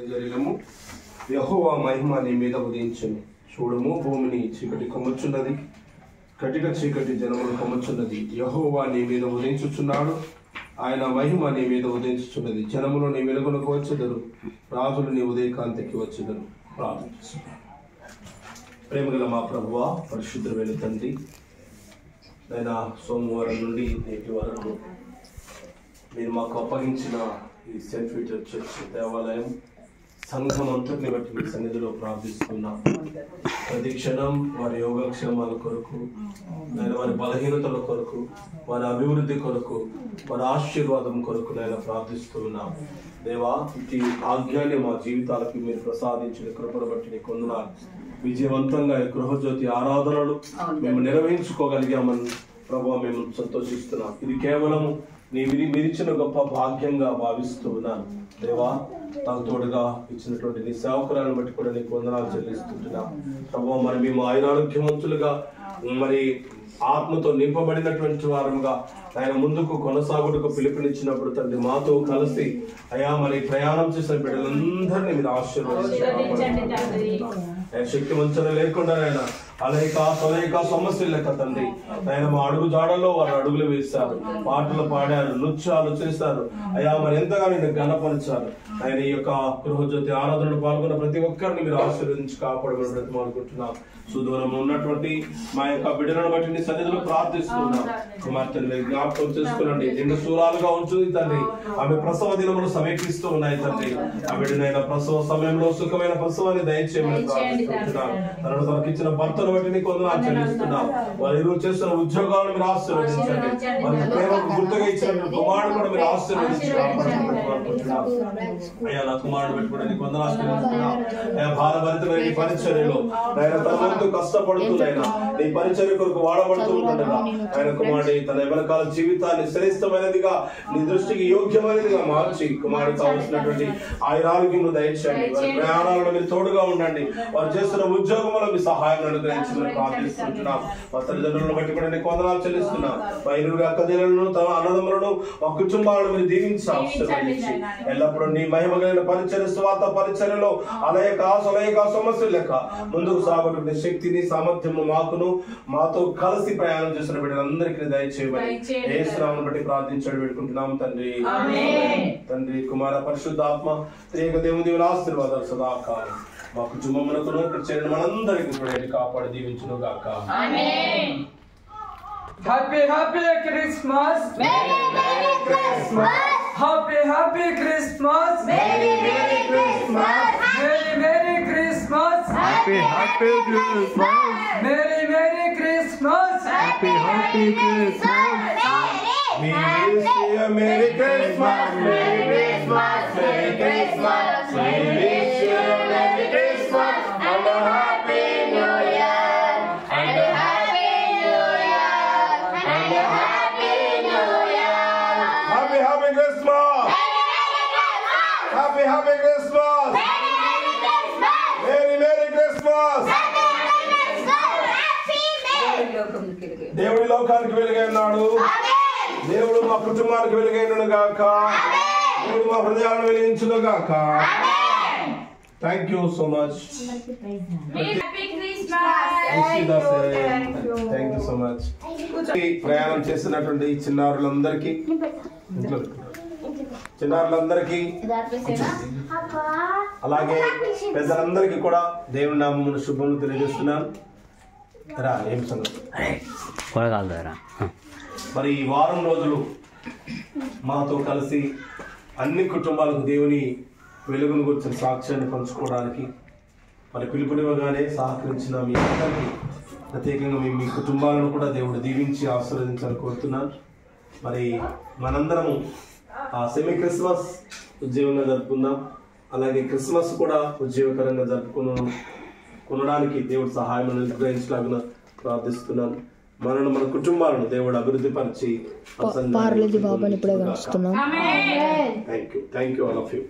జరిగము యెహోవా మహిమ నీ మీద ఉదయించును. చూడము, భూమిని చీకటి కమ్ముచున్నది, కటిక చీకటి జనములు కమ్ముచున్నది. యెహోవా నీ మీద ఉదయించుచున్నాడు, ఆయన మహిమ నీ మీద ఉదయించుచున్నది. జనములు నీ వెలుగునకు వచ్చెదరు, రాజులు నీ ఉదయకాంతికి వచ్చెదరు. ప్రార్థిస్తున్నాను. ప్రేమగల మా ప్రభువా, పరిశుద్ధమైన తండ్రి, నేను సోమవారం నుండి నేటి వరకు మీరు మాకు అప్పగించిన ఈ సెయింట్ పీటర్ చర్చ్ దేవాలయం సంఘం అంతటిని బట్టి మీ సన్నిధిలో ప్రార్థిస్తున్నాం. ప్రతి క్షణం వారి యోగక్షేమాల కొరకు, నేను వారి బలహీనతల కొరకు, వారి అభివృద్ధి కొరకు, వారి ఆశీర్వాదం కొరకు నేను ప్రార్థిస్తున్నాం. దేవా, ఈ భాగ్యాన్ని మా జీవితాలకి మీరు ప్రసాదించిన కృపను బట్టి నీకు వందనాలు. విజయవంతంగా ఈ గృహజ్యోతి ఆరాధనలు మేము నిర్వహించుకోగలిగామని ప్రభువా మేము సంతోషిస్తున్నాం. ఇది కేవలం మీరిచ్చిన గొప్ప భాగ్యంగా భావిస్తూ ఉన్నాను. దేవా, నాకు తోడుగా ఇచ్చినటువంటి నీ సేవకురాలను బట్టి కూడా నీకు వందనాలు చెల్లిస్తుంటున్నా. ప్రభువా, మరి మేము ఆయురారోగ్యవంతులుగా మరి ఆత్మతో నింపబడినటువంటి వారముగా ఆయన ముందుకు కొనసాగుటకు పిలుపునిచ్చినప్పుడు తండ్రి మాతో కలిసి అయా మరి ప్రయాణం చేసిన బిడ్డలందరినీ మీరు ఆశీర్వదించాలి. శక్తి వంచన లేకుండా ఆయన అనేక సమస్యలు లెక్క తండ్రి ఆయన మా అడుగు జాడల్లో వారు అడుగులు వేశారు, పాటలు పాడారు, నృత్యాలు చేశారు. అయా మరి ఎంతగా నేను ఘనపరిచారు. ఆయన ఈ యొక్క గృహజ్యోతి ఆరాధనలో పాల్గొన్న ప్రతి ఒక్కరిని మీరు ఆశీర్వదించి కాపాడమని బ్రతిమాలుకుంటున్నాం. సుదూరం ఉన్నటువంటి మా యొక్క బిడ్డలను బట్టి నీ సన్నిధిలో ప్రార్థిస్తున్నాం. కుమార్తెను జ్ఞాపకం చేసుకునండి, నిండు శూరాలుగా ఉంచుది తండ్రి. ఆమె ప్రసవ దినములు సమీపిస్తూ ఉన్నాయి తండ్రి. ఆ బిడ్డనైనా ప్రసవ సమయంలో సుఖమైన ప్రసవాన్ని దయచేయమని ప్రార్థిస్తున్నాం. తనను తనకిచ్చిన భర్తను బట్టి నీకు వందనాలు చెల్లిస్తున్నాం. వారు ఇరువురు చేస్తున్న ఉద్యోగాలను మీరు ఆశీర్వదించండి. వారి ప్రేమకు గుర్తుగా ఇచ్చిన కుమారుడు కూడా మీరు ఆశీర్వదించి కాపాడుకుంటున్నాం. అయ్యా, నా కుమారుడు పెట్టుకుని నీకు వందనాలు చెల్లిస్తున్నాం. అయ్యా, భారభరితమైన నీ పరిచర్యలో ఆయన తన కష్టపడుతున్నాయినా నీ పరిచర్య కొరకు వాడబడుతూ ఉండగా ఆయన కుమారుడి తన ఎవరికాల జీవితాన్ని శ్రేష్టమైనదిగా నీ దృష్టికి యోగ్యమైనదిగా మార్చి కుమారుడు కావలసినటువంటి ఆయురారోగ్యములు దయచేయండి. వారి ప్రయాణాలను మీరు తోడుగా ఉండండి. వారు చేస్తున్న ఉద్యోగంలో మీ సహాయం అనుగ్రహించమని ప్రార్థిస్తున్నాం. మా తల్లిదండ్రులను బట్టి కూడా నీకు వందనాలు చెల్లిస్తున్నాం. మా ఇరువురు అక్కజనులను, తమ అన్నదమ్ములను, మా కుటుంబాలను మీరు దీవించి ఆశీర్వదించి ఎల్లప్పుడూ నీ మహిమ కలిగిన పరిచర్య, స్వార్థ పరిచర్యలో అలయక సమస్యలు లెక్క ముందుకు సాగుతున్న శక్తిని, సామర్థ్యము మాకును మాతో కలిసి ప్రయాణం చేసిన బిడ్డలందరికీ దయచేయమని యేసు నామమును బట్టి ప్రార్థించడం పెట్టుకుంటున్నాం తండ్రి. తండ్రి, కుమార, పరిశుద్ధాత్మ త్రియేక దేవుని ఆశీర్వాదాలు సదాకాలం మా కుటుంబమునకును ఇక్కడ చేరిన మనందరికీ కూడా కాపాడి దీవించును గాక. Happy Christmas, Merry Christmas, Happy Christmas, Merry Christmas, Merry Christmas, Happy Christmas, Merry Christmas, Happy Christmas. We wish you a Merry Christmas, Merry Christmas, Merry Christmas. We wish you a Merry Christmas and a Happy New Year, and a Happy New Year, and a Happy New Year. Happy Christmas, Happy Christmas, Merry Christmas. దేవుడి లోకానికి వెలుగై ఉన్నాడు. దేవుడు మా కుటుంబానికి వెలుగైనను గాక. దేవుడు మా హృదయాలను వెలిగించును గాక. Thank you so much. Thank you so much. ప్రయాణం చేస్తున్నటువంటి చిన్నారులందరికీ అలాగే పెద్దలందరికీ కూడా దేవుని నామమున శుభములు తెలియజేస్తున్నాను. ఏం సంగతి? మరి ఈ వారం రోజులు మాతో కలిసి అన్ని కుటుంబాలకు దేవుని వెలుగును గురించిన సాక్ష్యాన్ని పంచుకోవడానికి మరి పిలుపునివ్వగానే సహకరించిన మీ అందరికీ ప్రత్యేకంగా మీ కుటుంబాలను కూడా దేవుడు దీవించి ఆశీర్వదించాలని కోరుతున్నాను. మరి మనందరము సెమీ క్రిస్మస్ ఉజ్జీవంగా జరుపుకుందాం. అలాగే క్రిస్మస్ కూడా ఉజ్జీవకరంగా కొనడానికి దేవుడు సహాయం అనుగ్రహించలాగిన ప్రార్థిస్తున్నాను. మన కుటుంబాలను దేవుడు అభివృద్ధి పరిచి thank you all of you.